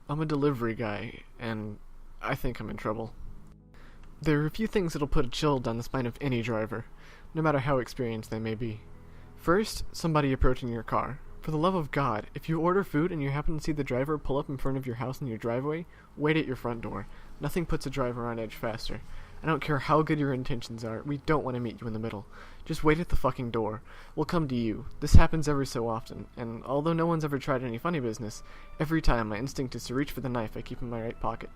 I'm a delivery guy, and I think I'm in trouble. There are a few things that'll put a chill down the spine of any driver, no matter how experienced they may be. First, somebody approaching your car. For the love of God, if you order food and you happen to see the driver pull up in front of your house in your driveway, wait at your front door. Nothing puts a driver on edge faster. I don't care how good your intentions are, we don't want to meet you in the middle. Just wait at the fucking door. We'll come to you. This happens every so often, and although no one's ever tried any funny business, every time my instinct is to reach for the knife I keep in my right pocket.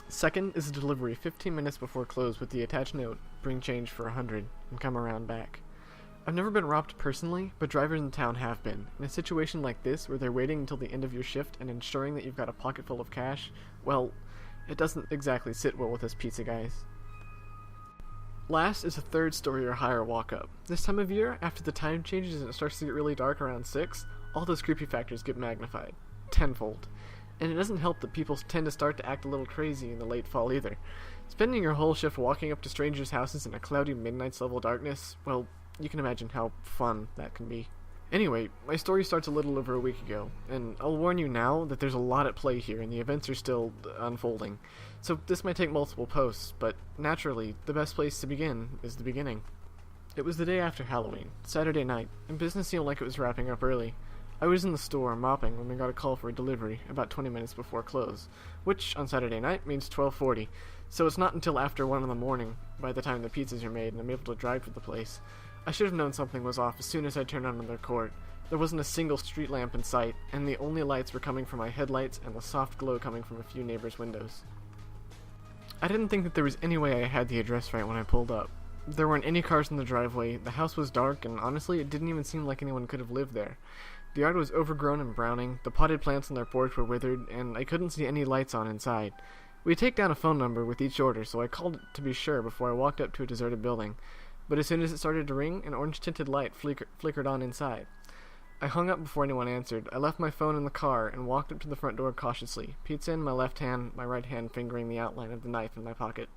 Second is a delivery 15 minutes before close with the attached note, bring change for 100, and come around back. I've never been robbed personally, but drivers in town have been. In a situation like this, where they're waiting until the end of your shift and ensuring that you've got a pocket full of cash, well, it doesn't exactly sit well with us pizza guys. Last is a third story or higher walk-up. This time of year, after the time changes and it starts to get really dark around 6, all those creepy factors get magnified. Tenfold. And it doesn't help that people tend to start to act a little crazy in the late fall either. Spending your whole shift walking up to strangers' houses in a cloudy midnight's level darkness, well, you can imagine how fun that can be. Anyway, my story starts a little over a week ago, and I'll warn you now that there's a lot at play here and the events are still unfolding. So this might take multiple posts, but naturally, the best place to begin is the beginning. It was the day after Halloween, Saturday night, and business seemed like it was wrapping up early. I was in the store mopping when we got a call for a delivery about 20 minutes before close, which on Saturday night means 12:40, so it's not until after 1 in the morning by the time the pizzas are made and I'm able to drive to the place. I should have known something was off as soon as I turned on their court. There wasn't a single street lamp in sight, and the only lights were coming from my headlights and the soft glow coming from a few neighbors' windows. I didn't think that there was any way I had the address right when I pulled up. There weren't any cars in the driveway, the house was dark, and honestly it didn't even seem like anyone could have lived there. The yard was overgrown and browning, the potted plants on their porch were withered, and I couldn't see any lights on inside. We take down a phone number with each order, so I called it to be sure before I walked up to a deserted building. But as soon as it started to ring, an orange-tinted light flickered on inside. I hung up before anyone answered. I left my phone in the car and walked up to the front door cautiously, pizza in my left hand, my right hand fingering the outline of the knife in my pocket.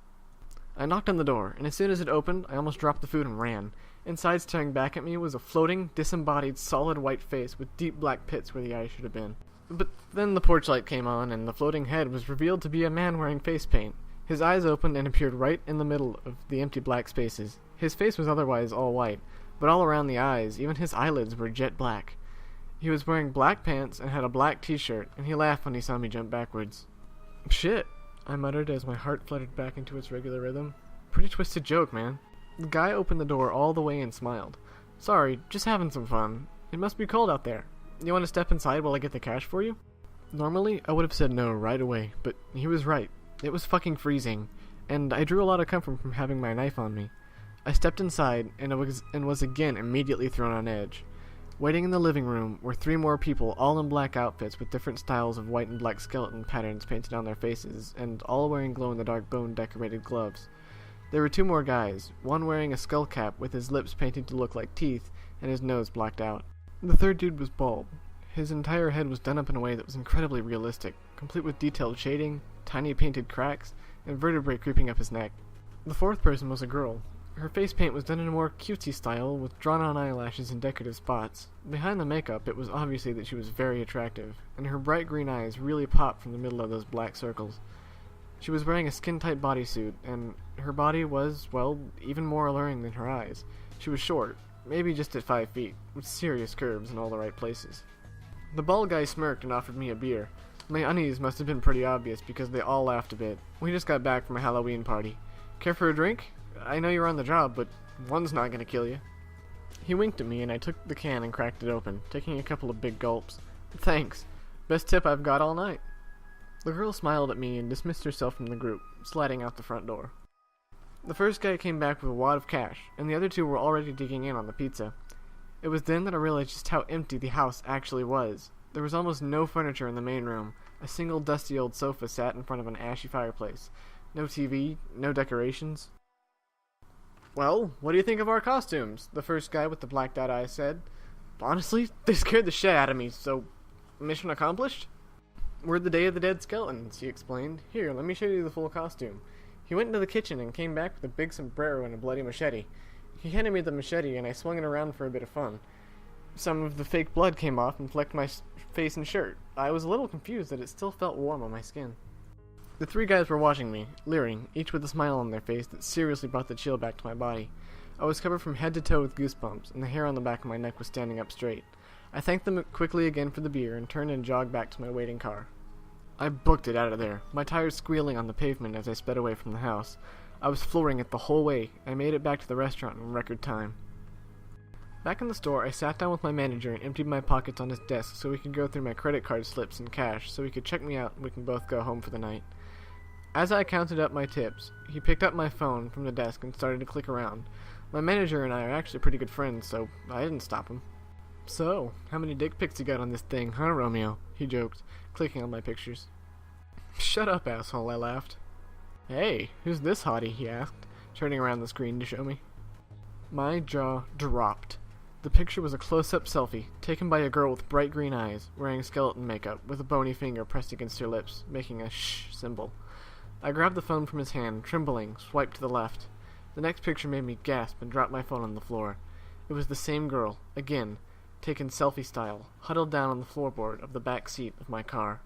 I knocked on the door, and as soon as it opened, I almost dropped the food and ran. Inside, staring back at me, was a floating, disembodied, solid white face with deep black pits where the eyes should have been. But then the porch light came on, and the floating head was revealed to be a man wearing face paint. His eyes opened and appeared right in the middle of the empty black spaces. His face was otherwise all white, but all around the eyes, even his eyelids were jet black. He was wearing black pants and had a black t-shirt, and he laughed when he saw me jump backwards. "Shit," I muttered as my heart fluttered back into its regular rhythm. "Pretty twisted joke, man." The guy opened the door all the way and smiled. "Sorry, just having some fun. It must be cold out there. You want to step inside while I get the cash for you?" Normally, I would have said no right away, but he was right. It was fucking freezing, and I drew a lot of comfort from having my knife on me. I stepped inside, and was again immediately thrown on edge. Waiting in the living room were 3 more people, all in black outfits with different styles of white and black skeleton patterns painted on their faces, and all wearing glow-in-the-dark bone-decorated gloves. There were 2 more guys, one wearing a skull cap with his lips painted to look like teeth, and his nose blacked out. The third dude was bald. His entire head was done up in a way that was incredibly realistic, complete with detailed shading, tiny painted cracks, and vertebrae creeping up his neck. The fourth person was a girl. Her face paint was done in a more cutesy style, with drawn-on eyelashes and decorative spots. Behind the makeup, it was obviously that she was very attractive, and her bright green eyes really popped from the middle of those black circles. She was wearing a skin-tight bodysuit, and her body was, well, even more alluring than her eyes. She was short, maybe just at 5 feet, with serious curves in all the right places. The bald guy smirked and offered me a beer. My unease must have been pretty obvious because they all laughed a bit. We just got back from a Halloween party. "Care for a drink? I know you're on the job, but one's not gonna kill you." He winked at me and I took the can and cracked it open, taking a couple of big gulps. "Thanks. Best tip I've got all night." The girl smiled at me and dismissed herself from the group, sliding out the front door. The first guy came back with a wad of cash, and the other 2 were already digging in on the pizza. It was then that I realized just how empty the house actually was. There was almost no furniture in the main room. A single dusty old sofa sat in front of an ashy fireplace. No TV, no decorations. "Well, what do you think of our costumes?" the first guy with the blacked-out eyes said. "Honestly, they scared the shit out of me, so mission accomplished?" "We're the Day of the Dead Skeletons," he explained. "Here, let me show you the full costume." He went into the kitchen and came back with a big sombrero and a bloody machete. He handed me the machete and I swung it around for a bit of fun. Some of the fake blood came off and flecked my face and shirt. I was a little confused that it still felt warm on my skin. The three guys were watching me, leering, each with a smile on their face that seriously brought the chill back to my body. I was covered from head to toe with goosebumps, and the hair on the back of my neck was standing up straight. I thanked them quickly again for the beer and turned and jogged back to my waiting car. I booked it out of there, my tires squealing on the pavement as I sped away from the house. I was flooring it the whole way. I made it back to the restaurant in record time. Back in the store, I sat down with my manager and emptied my pockets on his desk so he could go through my credit card slips and cash so he could check me out and we can both go home for the night. As I counted up my tips, he picked up my phone from the desk and started to click around. My manager and I are actually pretty good friends, so I didn't stop him. "So, how many dick pics you got on this thing, huh, Romeo?" he joked, clicking on my pictures. "Shut up, asshole," I laughed. "Hey, who's this hottie?" he asked, turning around the screen to show me. My jaw dropped. The picture was a close-up selfie, taken by a girl with bright green eyes, wearing skeleton makeup, with a bony finger pressed against her lips, making a shh symbol. I grabbed the phone from his hand, trembling, swiped to the left. The next picture made me gasp and drop my phone on the floor. It was the same girl, again, taken selfie style, huddled down on the floorboard of the back seat of my car.